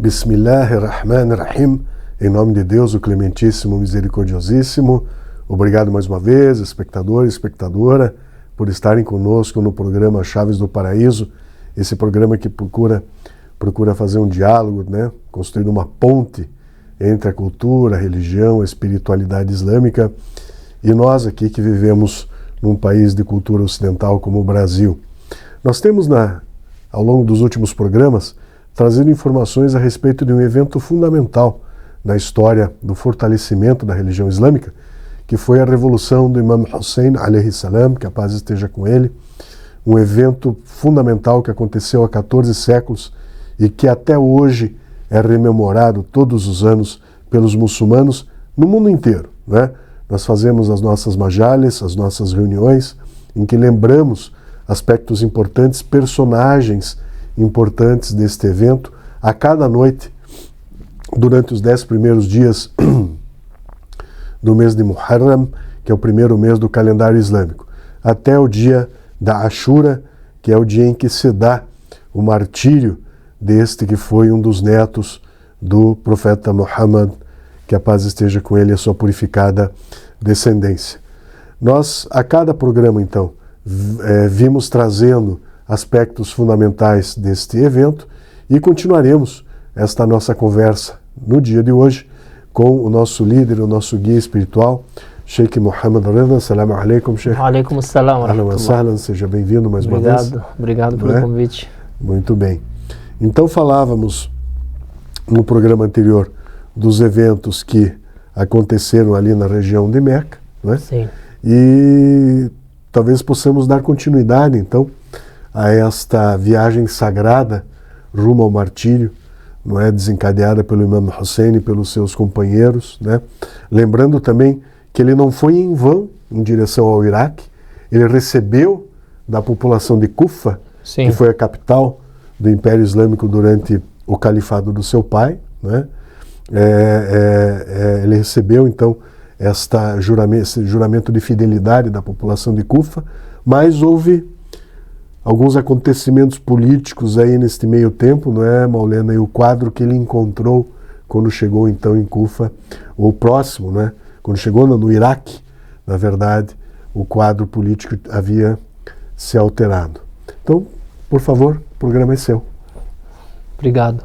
Bismillahirrahmanirrahim. Em nome de Deus, o Clementíssimo, Misericordiosíssimo. Obrigado mais uma vez, espectador e espectadora, por estarem conosco no programa Chaves do Paraíso, esse programa que procura fazer um diálogo, né? Construir uma ponte entre a cultura, a religião, a espiritualidade islâmica e nós aqui que vivemos num país de cultura ocidental como o Brasil. Nós temos, ao longo dos últimos programas, trazido informações a respeito de um evento fundamental na história do fortalecimento da religião islâmica, que foi a revolução do Imam Hussein, alayhi salam, que a paz esteja com ele, um evento fundamental que aconteceu há 14 séculos e que até hoje é rememorado todos os anos pelos muçulmanos no mundo inteiro, né? Nós fazemos as nossas majales, as nossas reuniões, em que lembramos aspectos importantes, personagens importantes deste evento, a cada noite, durante os 10 primeiros dias do mês de Muharram, que é o primeiro mês do calendário islâmico, até o dia da Ashura, que é o dia em que se dá o martírio deste que foi um dos netos do profeta Muhammad, que a paz esteja com ele e a sua purificada descendência. Nós, a cada programa, então, vimos trazendo aspectos fundamentais deste evento e continuaremos esta nossa conversa no dia de hoje com o nosso líder, o nosso guia espiritual, Sheikh Muhammad Rida. Assalamu alaikum, Sheikh. Alaikum assalam. Ahlan wa sahlan, seja bem-vindo mais uma vez. Obrigado pelo convite. Muito bem. Então falávamos no programa anterior dos eventos que aconteceram ali na região de Meca, não é? Sim. E talvez possamos dar continuidade, então, a esta viagem sagrada rumo ao martírio, não é, desencadeada pelo Imam Hussein e pelos seus companheiros, né? Lembrando também que ele não foi em vão em direção ao Iraque, ele recebeu da população de Kufa, Sim. que foi a capital do Império Islâmico durante o califado do seu pai, né? Ele recebeu então esse juramento de fidelidade da população de Kufa, mas houve alguns acontecimentos políticos aí neste meio tempo, não é, Maulena? E o quadro que ele encontrou quando chegou então em Kufa, ou próximo, né? Quando chegou no Iraque, na verdade, o quadro político havia se alterado. Então, por favor, o programa é seu. Obrigado.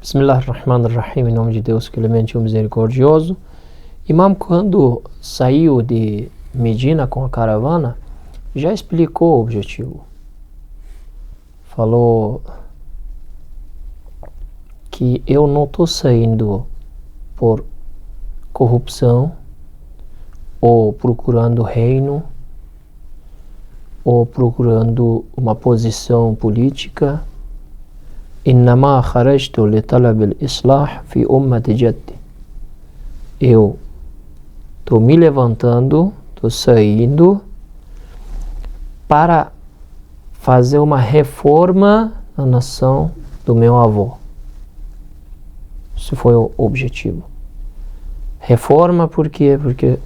Bismillahirrahmanirrahim, em nome de Deus, clemente e misericordioso. Imam, quando saiu de Medina com a caravana, já explicou o objetivo. Falou que eu não estou saindo por corrupção, ou procurando reino, ou procurando uma posição política. Innama kharajtu li talab al-islah fi ummati jaddi. Eu estou me levantando, estou saindo para fazer uma reforma na nação do meu avô. Esse foi o objetivo. Reforma por quê? Porque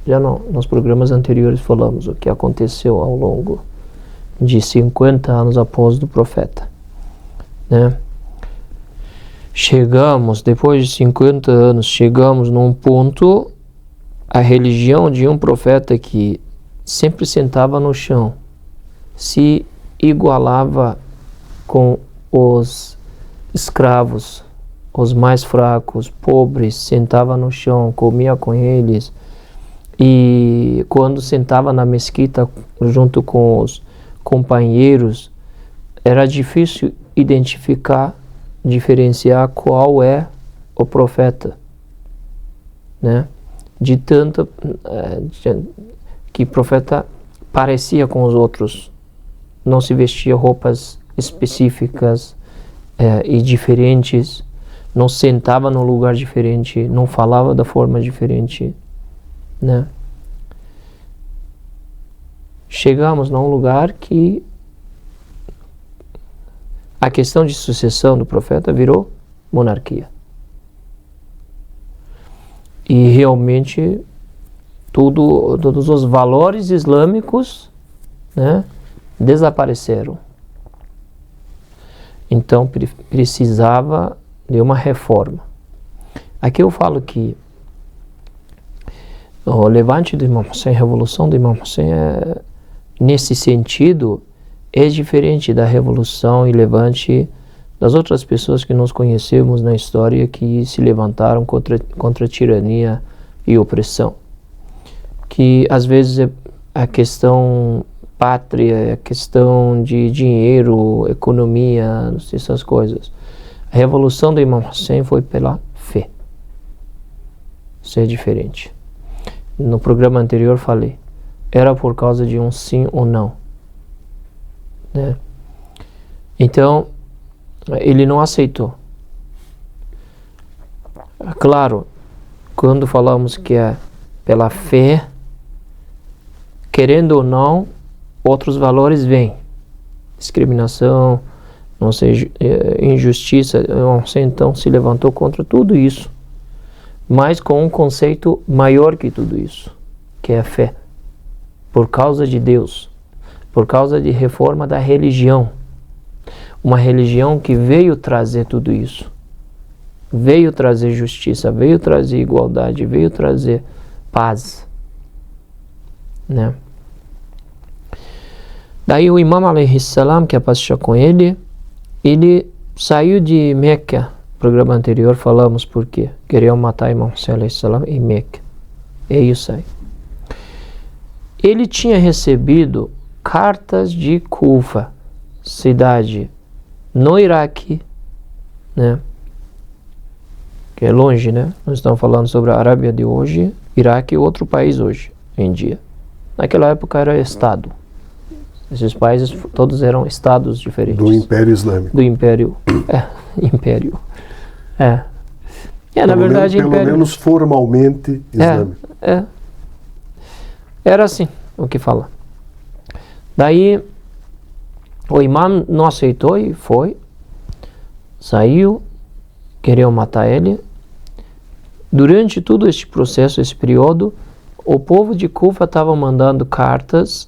já nos programas anteriores falamos o que aconteceu ao longo de 50 anos após do profeta, né? Chegamos, depois de 50 anos, chegamos num ponto, a religião de um profeta que sempre sentava no chão, se igualava com os escravos, os mais fracos, pobres, sentava no chão, comia com eles, e quando sentava na mesquita junto com os companheiros, era difícil diferenciar qual é o profeta, né? De tanto que o profeta parecia com os outros, não se vestia roupas específicas e diferentes, não sentava num lugar diferente, não falava da forma diferente, né? Chegamos num lugar que a questão de sucessão do profeta virou monarquia. E realmente todos os valores islâmicos, né, desapareceram. Então precisava de uma reforma. Aqui eu falo que o levante do Imam Hussein, a revolução do Imam Hussein, nesse sentido, é diferente da revolução e levante das outras pessoas que nós conhecemos na história que se levantaram contra a tirania e opressão. Que às vezes é a questão pátria, a questão de dinheiro, economia, essas coisas. A revolução do Imam Hussein foi pela fé. Isso é diferente. No programa anterior falei, era por causa de um sim ou não, né? Então, ele não aceitou. Claro, quando falamos que é pela fé, querendo ou não, outros valores vêm. Discriminação, não sei, injustiça. Então se levantou contra tudo isso, mas com um conceito maior que tudo isso, que é a fé. Por causa de Deus, por causa de reforma da religião. Uma religião que veio trazer tudo isso. Veio trazer justiça, veio trazer igualdade, veio trazer paz, né? Daí o Imam alaihi salam, que a paz esteja com ele saiu de Meca. No programa anterior falamos por quê. Queriam matar Imam Hussein alaihi salam em Meca. E aí sai. Ele tinha recebido cartas de Kufa, cidade no Iraque, né? Que é longe, né? Nós estamos falando sobre a Arábia de hoje, Iraque é outro país hoje, em dia. Naquela época era estado. Esses países todos eram estados diferentes. Do Império Islâmico. Do Império. Império. Na verdade, pelo menos formalmente islâmico. Era assim o que fala. Daí o imam não aceitou e foi, saiu, queriam matar ele. Durante todo este processo, esse período, o povo de Kufa estava mandando cartas,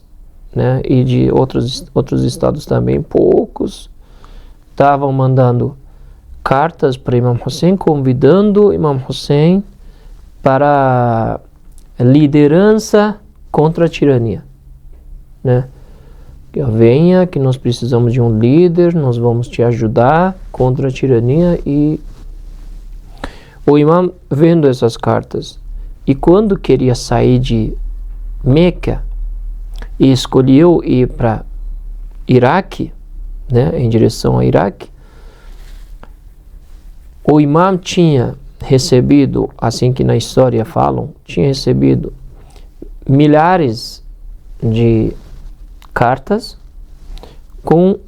né, e de outros estados também, poucos, estavam mandando cartas para Imam Hussein, convidando Imam Hussein para liderança contra a tirania, né? Que venha, que nós precisamos de um líder, nós vamos te ajudar contra a tirania. E o imam vendo essas cartas, e quando queria sair de Meca e escolheu ir para Iraque, né, em direção a Iraque, o imam tinha recebido, assim que na história falam, tinha recebido milhares de cartas com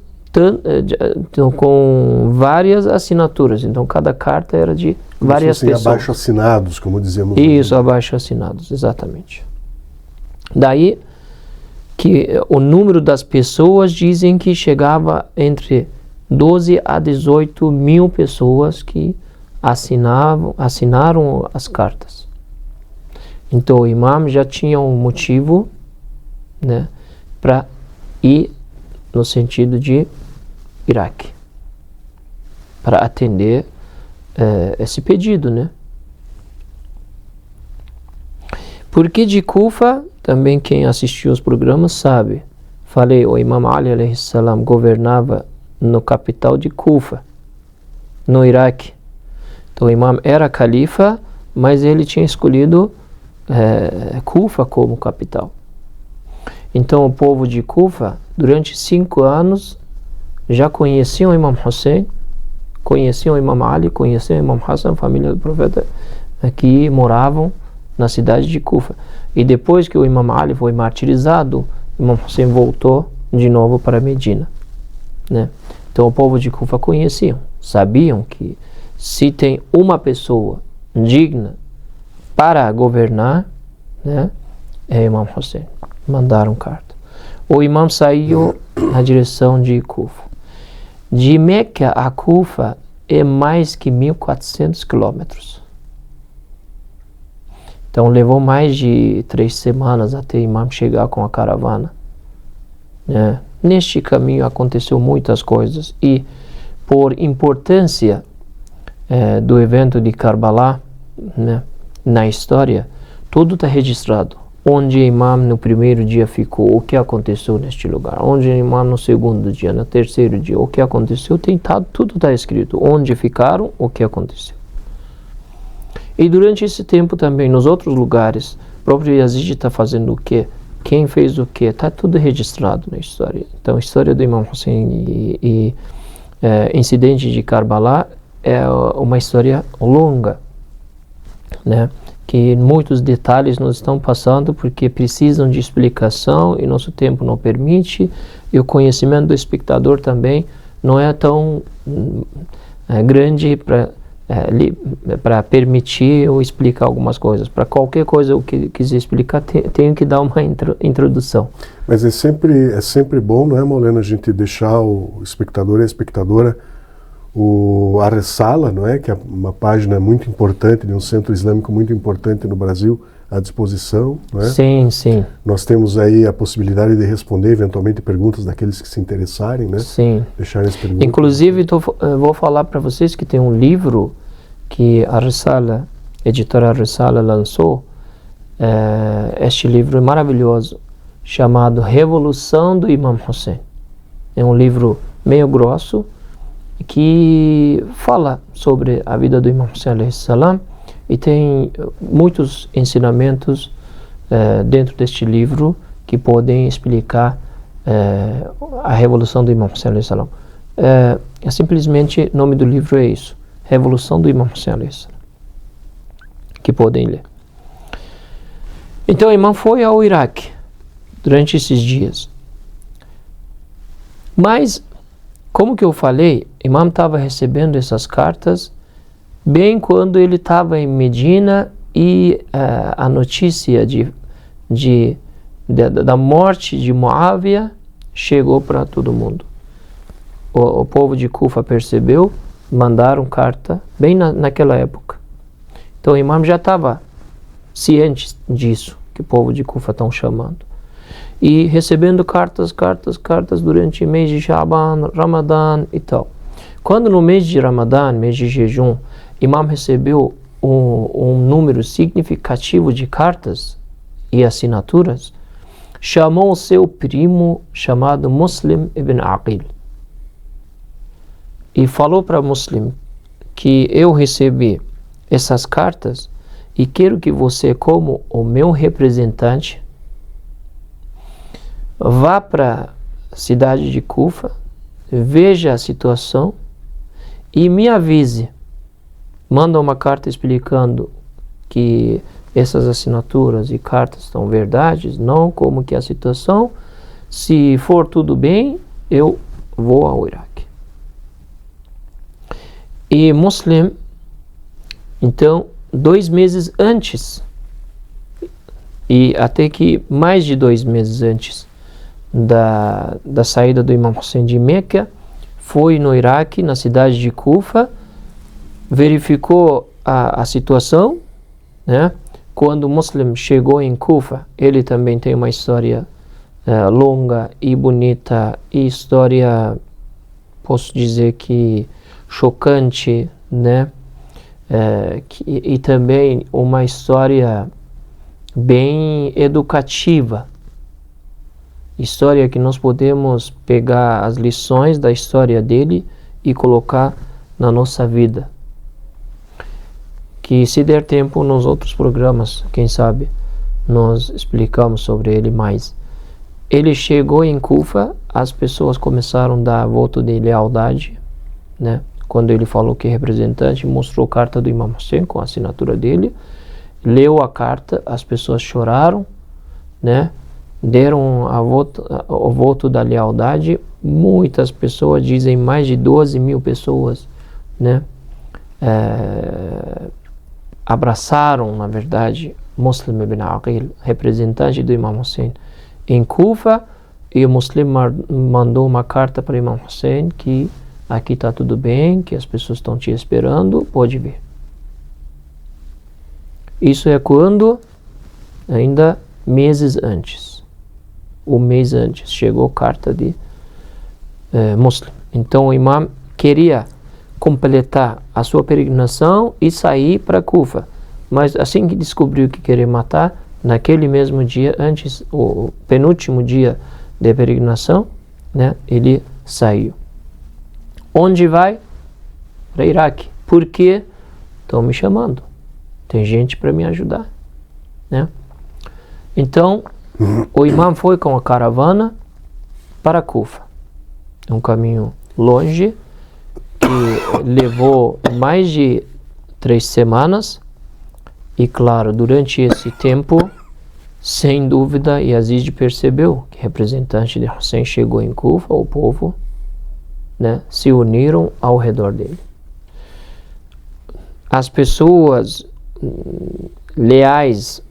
várias assinaturas. Então cada carta era de várias pessoas. Abaixo assinados, como dizemos. Isso, abaixo assinados, exatamente. Daí que o número das pessoas dizem que chegava entre 12 a 18 mil pessoas que assinaram as cartas. Então o imam já tinha um motivo, né, para ir no sentido de Iraque, para atender esse pedido, né? Porque de Kufa, também quem assistiu os programas sabe, falei, o Imam Ali alaihi salam governava no capital de Kufa, no Iraque. Então o imam era califa, mas ele tinha escolhido Kufa como capital. Então o povo de Kufa, durante 5 anos, já conheciam o Imam Hussein, conheciam o Imam Ali, conheciam o Imam Hassan, a família do profeta, que moravam na cidade de Kufa. E depois que o Imam Ali foi martirizado, o Imam Hussein voltou de novo para Medina, né? Então o povo de Kufa conheciam, sabiam que se tem uma pessoa digna para governar, né, é o Imam Hussein. Mandaram carta. O imam saiu na direção de Kufa. De Meca a Kufa é mais que 1.400 quilômetros. Então levou mais de 3 semanas até o imam chegar com a caravana, né? Neste caminho aconteceu muitas coisas e por importância do evento de Karbala, né, na história, tudo está registrado. Onde o imam no primeiro dia ficou, o que aconteceu neste lugar. Onde o imam no segundo dia, no terceiro dia, o que aconteceu, tudo está escrito. Onde ficaram, o que aconteceu. E durante esse tempo também, nos outros lugares, o próprio Yazid está fazendo o quê? Quem fez o quê? Está tudo registrado na história. Então, a história do Imam Hussein e incidente de Karbala é uma história longa, né? Que muitos detalhes nos estão passando porque precisam de explicação e nosso tempo não permite, e o conhecimento do espectador também não é tão grande para permitir eu explicar algumas coisas. Para qualquer coisa eu quiser explicar, tenho que dar uma introdução. Mas é sempre bom, não é, Maulana, a gente deixar o espectador e a espectadora a Ressala, não é, que é uma página muito importante, de um centro islâmico muito importante no Brasil, à disposição, não é? Sim, sim. Nós temos aí a possibilidade de responder eventualmente perguntas daqueles que se interessarem, né? Sim. Deixarem as perguntas. Inclusive, vou falar para vocês que tem um livro que a Ressala, a editora Ressala lançou. Este livro é maravilhoso, chamado Revolução do Imam Hussein. É um livro meio grosso, que fala sobre a vida do Imam Hussein alayhi salam, e tem muitos ensinamentos dentro deste livro que podem explicar a revolução do Imam Hussein alayhi salam. Simplesmente o nome do livro é isso, Revolução do Imam Hussein alayhi salam, que podem ler. Então o Imam foi ao Iraque durante esses dias, mas como que eu falei, o Imam estava recebendo essas cartas bem quando ele estava em Medina, e a notícia da morte de Muawiyah chegou para todo mundo. O povo de Kufa percebeu, mandaram carta bem naquela época. Então o Imam já estava ciente disso, que o povo de Kufa estão chamando. E recebendo cartas durante o mês de Sha'ban, Ramadã e tal. Quando no mês de Ramadã, mês de jejum, Imam recebeu um número significativo de cartas e assinaturas, chamou o seu primo chamado Muslim ibn Aqil e falou para Muslim que eu recebi essas cartas e quero que você, como o meu representante, vá para a cidade de Kufa, veja a situação e me avise. Manda uma carta explicando que essas assinaturas e cartas são verdades, não como que é a situação. Se for tudo bem, eu vou ao Iraque. E Muslim, então, 2 meses antes, e até que mais de 2 meses antes da saída do Imam Hussein de Meca, foi no Iraque, na cidade de Kufa, verificou a situação, né? Quando o Muslim chegou em Kufa, ele também tem uma história longa e bonita, e história, posso dizer que chocante, né? E também uma história bem educativa, história que nós podemos pegar as lições da história dele e colocar na nossa vida. Que se der tempo nos outros programas, quem sabe, nós explicamos sobre ele mais. Ele chegou em Kufa, as pessoas começaram a dar voto de lealdade, né? Quando ele falou que é representante, mostrou a carta do Imam Hussein com a assinatura dele, leu a carta, as pessoas choraram, né? Deram o voto da lealdade. Muitas pessoas, dizem mais de 12 mil pessoas, né? Abraçaram, na verdade, Muslim ibn Aqil, representante do Imam Hussein em Kufa, e o Muslim mandou uma carta para o Imam Hussein que aqui está tudo bem, que as pessoas estão te esperando, pode vir. Isso é quando? Ainda meses antes. Um mês antes chegou carta de Muslim. Então o Imam queria completar a sua peregrinação e sair para Kufa. Mas assim que descobriu que queria matar, naquele mesmo dia, antes, o penúltimo dia de peregrinação, né, ele saiu. Onde vai? Para Iraque. Por quê? Estão me chamando. Tem gente para me ajudar, né? Então, o imam foi com a caravana para Kufa. Um caminho longe, que levou mais de 3 semanas. E claro, durante esse tempo, sem dúvida, Yazid percebeu que o representante de Hussein chegou em Kufa, o povo, né, se uniram ao redor dele. As pessoas leais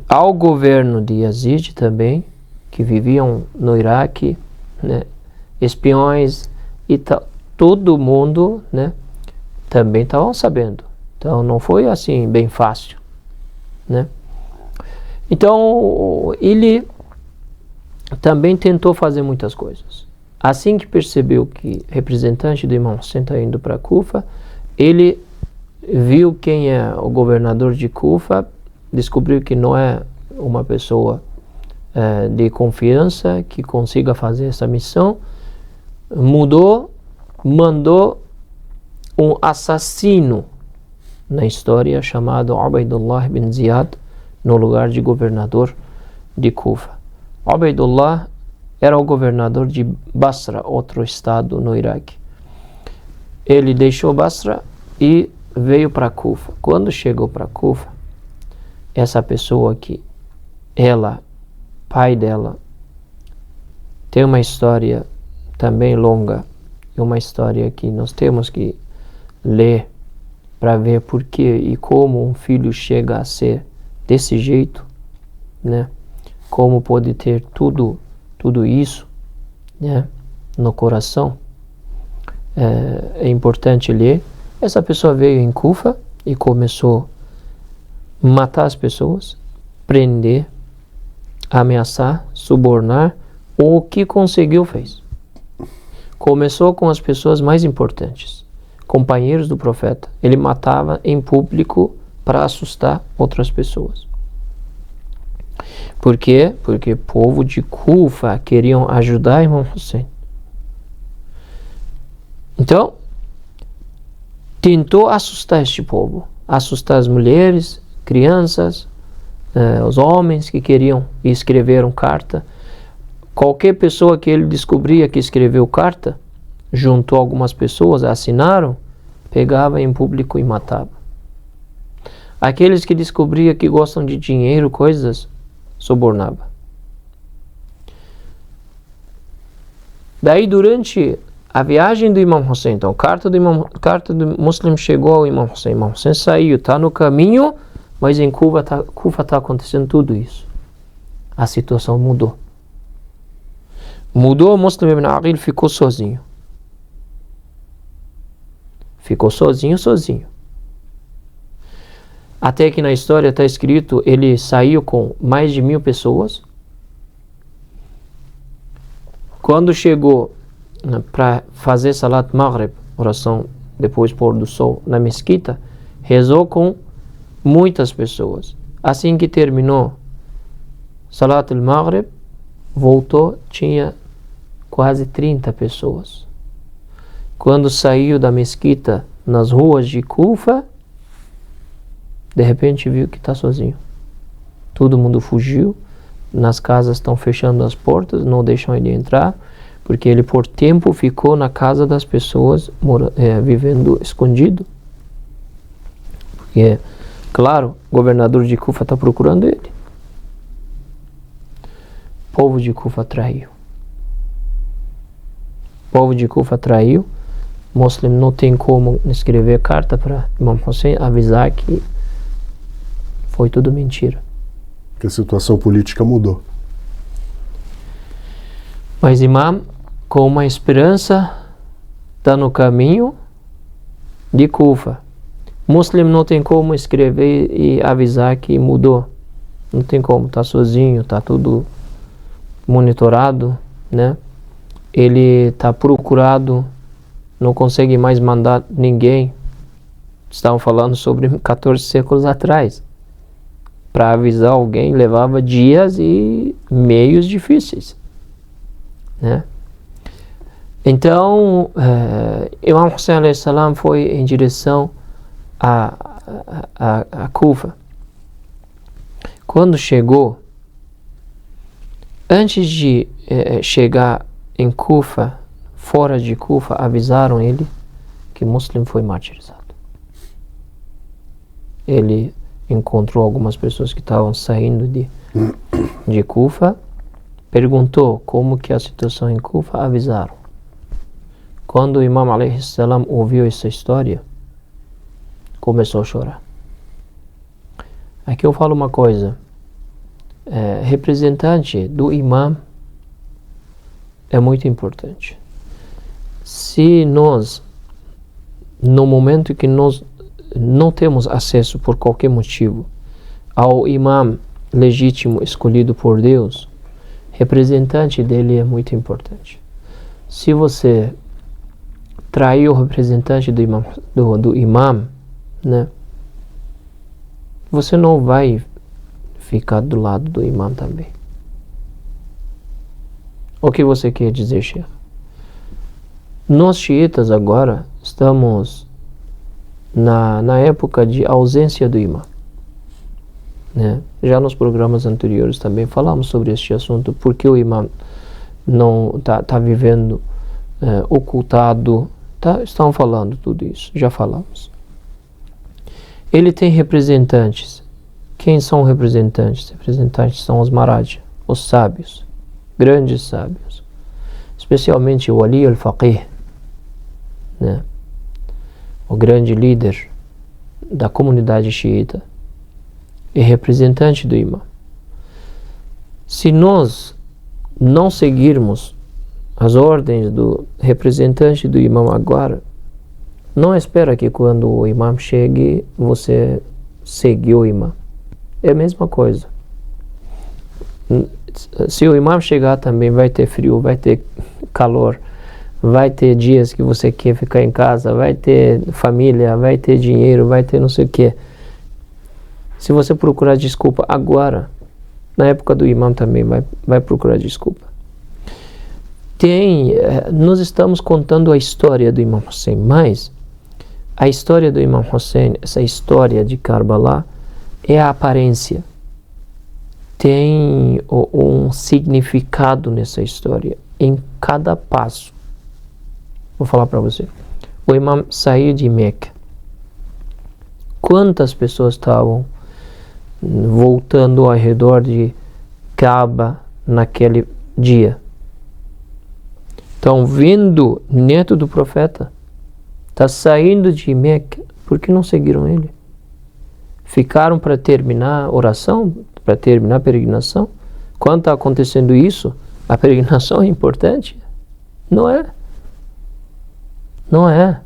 ao governo de Yazid também, que viviam no Iraque, né, espiões e todo mundo, né, também estavam sabendo. Então não foi assim bem fácil, né? Então ele também tentou fazer muitas coisas. Assim que percebeu que o representante do Imam Hussein está indo para Kufa, ele viu quem é o governador de Kufa, descobriu que não é uma pessoa de confiança que consiga fazer essa missão, mandou um assassino na história chamado Ubaidullah bin Ziyad no lugar de governador de Kufa. Ubaidullah era o governador de Basra, outro estado no Iraque. Ele deixou Basra e veio para Kufa. Quando chegou para Kufa, essa pessoa aqui, pai dela, tem uma história também longa, uma história que nós temos que ler para ver por que e como um filho chega a ser desse jeito, né? Como pode ter tudo isso, né, no coração. É importante ler. Essa pessoa veio em Kufa e começou a matar as pessoas, prender, ameaçar, subornar. O que conseguiu fez. Começou com as pessoas mais importantes, companheiros do profeta. Ele matava em público para assustar outras pessoas. Por quê? Porque o povo de Kufa queriam ajudar Imam Hussein. Então, tentou assustar este povo, assustar as mulheres, crianças, os homens que queriam e escreveram carta. Qualquer pessoa que ele descobria que escreveu carta, juntou algumas pessoas, assinaram, pegava em público e matava. Aqueles que descobria que gostam de dinheiro, coisas, subornava. Daí, durante a viagem do Imam Hussein, então, carta do Muslim chegou ao Imam Hussein saiu, está no caminho, mas em Kufa está acontecendo tudo isso. A situação mudou. O Muslim ibn Aqil ficou sozinho. Até que na história está escrito, ele saiu com mais de 1000 pessoas. Quando chegou para fazer Salat Maghrib, oração depois do pôr do sol, na mesquita, rezou com muitas pessoas. Assim que terminou Salat al-Maghrib, voltou, tinha quase 30 pessoas. Quando saiu da mesquita nas ruas de Kufa, de repente viu que está sozinho. Todo mundo fugiu, nas casas estão fechando as portas, não deixam ele entrar, porque ele por tempo ficou na casa das pessoas, vivendo escondido. Porque, claro, o governador de Kufa está procurando ele. O povo de Kufa traiu. Muslim não tem como escrever carta para Imam Hussein, avisar que foi tudo mentira. Que a situação política mudou. Mas Imam, com uma esperança, está no caminho de Kufa. Muslim não tem como escrever e avisar que mudou. Não tem como, está sozinho, está tudo monitorado, né? Ele está procurado não consegue mais mandar ninguém. Estavam falando sobre 14 séculos atrás. Para avisar alguém levava dias e meios difíceis, né? Então, Imam Hussein alayhi salam foi em direção a Kufa. Quando chegou, antes de chegar em Kufa, fora de Kufa, avisaram ele que Muslim foi martirizado. Ele encontrou algumas pessoas que estavam saindo de Kufa, perguntou como que a situação em Kufa, avisaram. Quando o Imam alayhi salam ouviu essa história, começou a chorar. Aqui eu falo uma coisa, representante do Imam é muito importante. Se nós, no momento que nós não temos acesso por qualquer motivo ao Imam legítimo escolhido por Deus, representante dele é muito importante. Se você trair o representante do imam, né, você não vai ficar do lado do imam também. O que você quer dizer, Sheikh? Nós xiitas agora estamos na época de ausência do imam, né? Já nos programas anteriores também falamos sobre este assunto, porque o imam não está vivendo ocultado, estão falando tudo isso, já falamos. Ele tem representantes. Quem são representantes? Representantes são os Maharaja, os sábios, grandes sábios, especialmente o Ali al-Faqih, né? O grande líder da comunidade xiita e representante do imam. Se nós não seguirmos as ordens do representante do imam agora, não espera que quando o imam chegue, você seguir o imam. É a mesma coisa. Se o imam chegar também, vai ter frio, vai ter calor, vai ter dias que você quer ficar em casa, vai ter família, vai ter dinheiro, vai ter não sei o que. Se você procurar desculpa agora, na época do imam também vai procurar desculpa. Nós estamos contando a história do Imam Hussein, mas a história do Imam Hussein, essa história de Karbala, é a aparência. Tem um significado nessa história, em cada passo. Vou falar para você. O imam saiu de Meca. Quantas pessoas estavam voltando ao redor de Kaaba naquele dia? Estão vindo neto do profeta. Está saindo de Meca. Por que não seguiram ele? Ficaram para terminar a oração? Para terminar a peregrinação? Quando está acontecendo isso, a peregrinação é importante? Não é. Não é.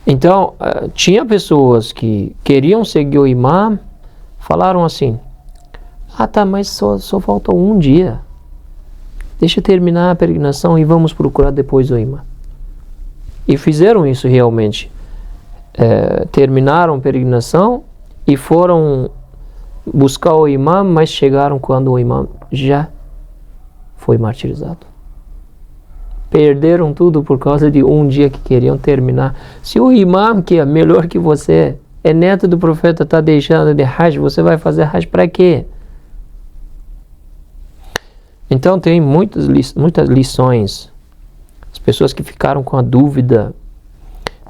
Então, tinha pessoas que queriam seguir o imam, falaram assim: tá, mas só falta um dia. Deixa eu terminar a peregrinação e vamos procurar depois o imam. E fizeram isso realmente. Terminaram a peregrinação e foram buscar o imam, mas chegaram quando o imam já foi martirizado. Perderam tudo por causa de um dia que queriam terminar. Se o imam, que é melhor que você, é neto do profeta, está deixando de Hajj, você vai fazer Hajj para quê? Então tem muitas lições. As pessoas que ficaram com a dúvida.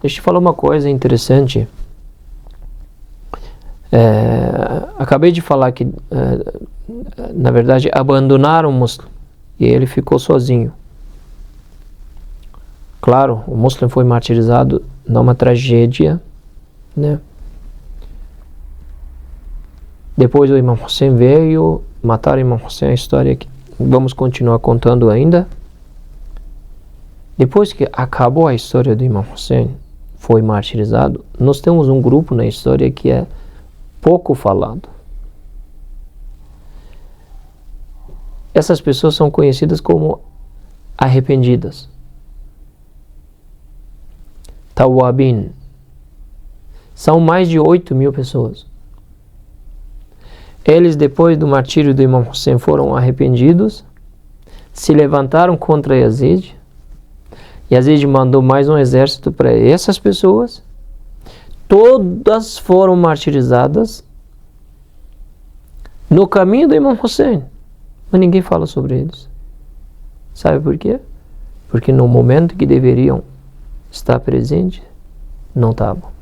Deixa eu te falar uma coisa interessante. Acabei de falar que, na verdade, abandonaram o Muslim e ele ficou sozinho. Claro, o Muslim foi martirizado numa tragédia, né? Depois o Imam Hussein veio, mataram o Imam Hussein, a história que vamos continuar contando ainda. Depois que acabou a história do Imam Hussein, foi martirizado, nós temos um grupo na história que é pouco falado. Essas pessoas são conhecidas como arrependidas. Tawabin. São mais de 8.000 pessoas. Eles, depois do martírio do Imam Hussein, foram arrependidos, se levantaram contra Yazid. Yazid mandou mais um exército para essas pessoas. Todas foram martirizadas no caminho do Imam Hussein. Mas ninguém fala sobre eles. Sabe por quê? Porque no momento que deveriam estar presentes, não estavam.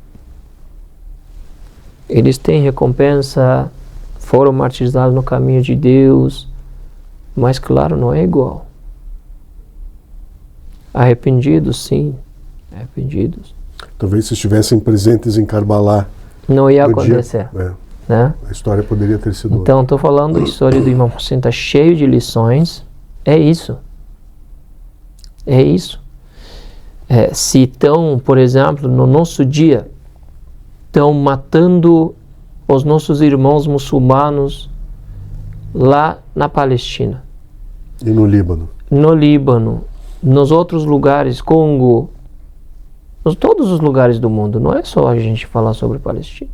Eles têm recompensa, foram martirizados no caminho de Deus, mas claro, não é igual. Arrependidos, sim, arrependidos. Talvez se estivessem presentes em Karbala, não ia acontecer. Né? A história poderia ter sido Então, estou falando, a história do Imam Hussein está cheio de lições. É isso. É isso. Se estão, por exemplo, no nosso dia, estão matando os nossos irmãos muçulmanos lá na Palestina. E no Líbano. No Líbano, nos outros lugares, Congo, em todos os lugares do mundo. Não é só a gente falar sobre Palestina.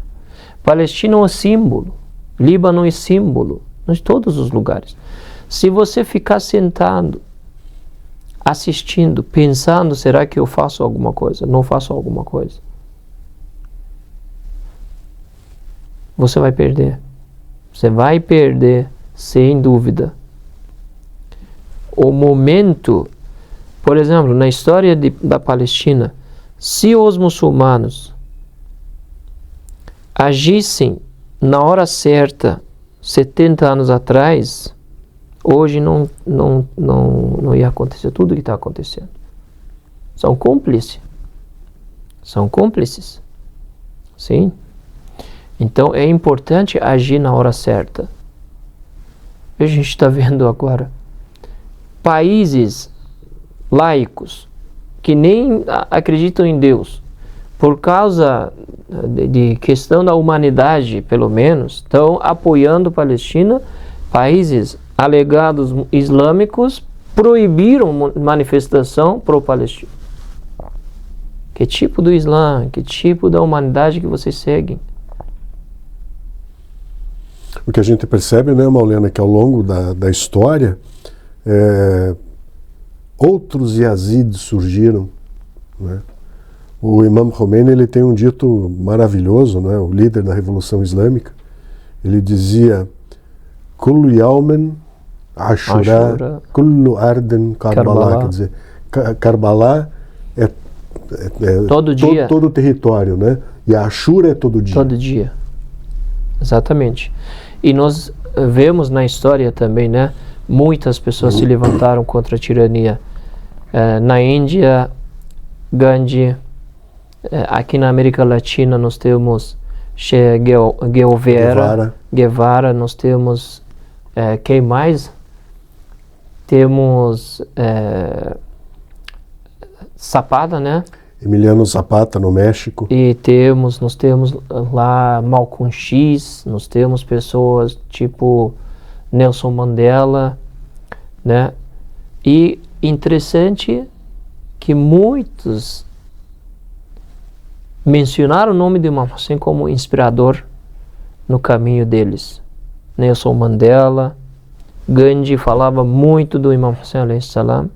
Palestina é um símbolo. Líbano é símbolo. Em todos os lugares. Se você ficar sentado, assistindo, pensando, será que eu faço alguma coisa? Não faço alguma coisa. Você vai perder. Você vai perder, sem dúvida. O momento, por exemplo, na história da Palestina, se os muçulmanos agissem na hora certa, 70 anos atrás, hoje não ia acontecer tudo o que está acontecendo. São cúmplices. São cúmplices. Sim. Então é importante agir na hora certa. A gente está vendo agora países laicos que nem acreditam em Deus, por causa de questão da humanidade, pelo menos, estão apoiando a Palestina. Países alegados islâmicos proibiram manifestação pro-palestino. Que tipo do Islã, que tipo da humanidade que vocês seguem? O que a gente percebe, né, Maulena, que ao longo da história, outros Yazidis surgiram, né? O Imam Khomeini, ele tem um dito maravilhoso, né, o líder da Revolução Islâmica. Ele dizia: Kullu yawmen Ashura, Kullu arden Karbala. Quer dizer, Karbala é todo dia. Todo o território, né? E a Ashura é todo dia. Todo dia. Exatamente. E nós vemos na história também, né? Muitas pessoas se levantaram contra a tirania. Na Índia, Gandhi. Aqui na América Latina nós temos Che Guevara, nós temos quem mais? Temos Zapata, né? Emiliano Zapata no México. E nós temos lá Malcolm X, nós temos pessoas tipo Nelson Mandela, né? E interessante que muitos mencionaram o nome de Imam Hussein como inspirador no caminho deles. Nelson Mandela, Gandhi falava muito do Imam Hussein alayhi salam,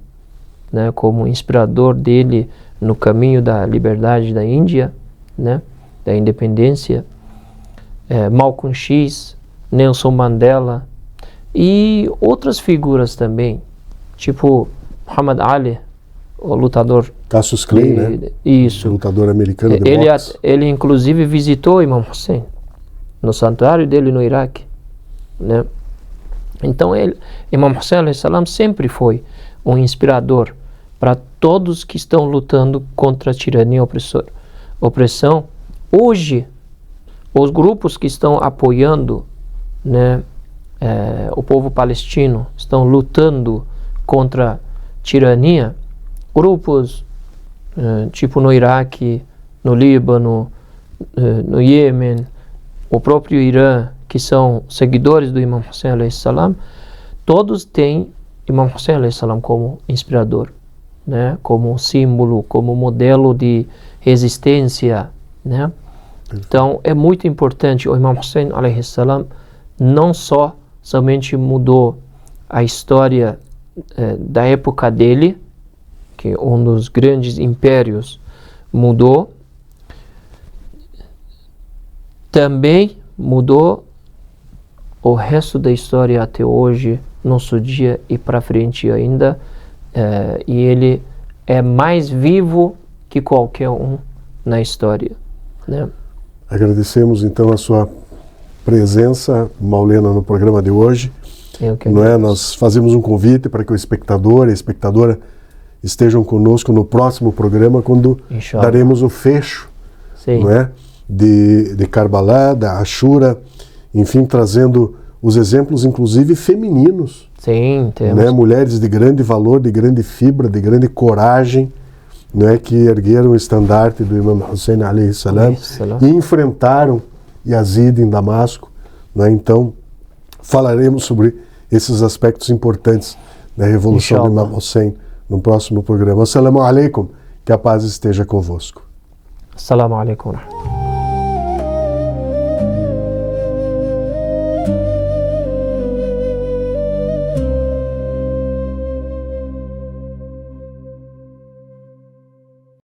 né, como inspirador dele no caminho da liberdade da Índia, né, da independência. Malcolm X, Nelson Mandela e outras figuras também, tipo Muhammad Ali, o lutador Cassius Clay, né? Isso. Lutador americano de boxe. Ele inclusive visitou Imam Hussein no santuário dele no Iraque, né? Então Imam Hussein alayhi salam sempre foi um inspirador para todos que estão lutando contra a tirania e opressão. Hoje, os grupos que estão apoiando, né, o povo palestino, estão lutando contra a tirania, grupos tipo no Iraque, no Líbano, no Iêmen, o próprio Irã, que são seguidores do Imam Hussein alayhi salam, todos têm Imam Hussein alayhi salam como inspirador, né? Como símbolo, como modelo de resistência, né? Então é muito importante. O Imam Hussein alayhi salam não somente mudou a história da época dele, que um dos grandes impérios mudou, também mudou o resto da história até hoje, nosso dia e para frente ainda, e ele é mais vivo que qualquer um na história, né? Agradecemos então a sua presença, Maulena, no programa de hoje. Não é? Nós fazemos um convite para que o espectador e a espectadora estejam conosco no próximo programa, quando Inshallah. daremos o fecho, Sim. não é? de Karbala, da Ashura, enfim, trazendo os exemplos, inclusive femininos. Sim, temos. Né? Mulheres de grande valor, de grande fibra, de grande coragem, né? Que ergueram o estandarte do Imam Hussein alayhi salam e enfrentaram Yazid em Damasco. Né? Então, falaremos sobre esses aspectos importantes da Revolução do Imam Hussein no próximo programa. Assalamu alaikum, que a paz esteja convosco. Assalamu alaikum.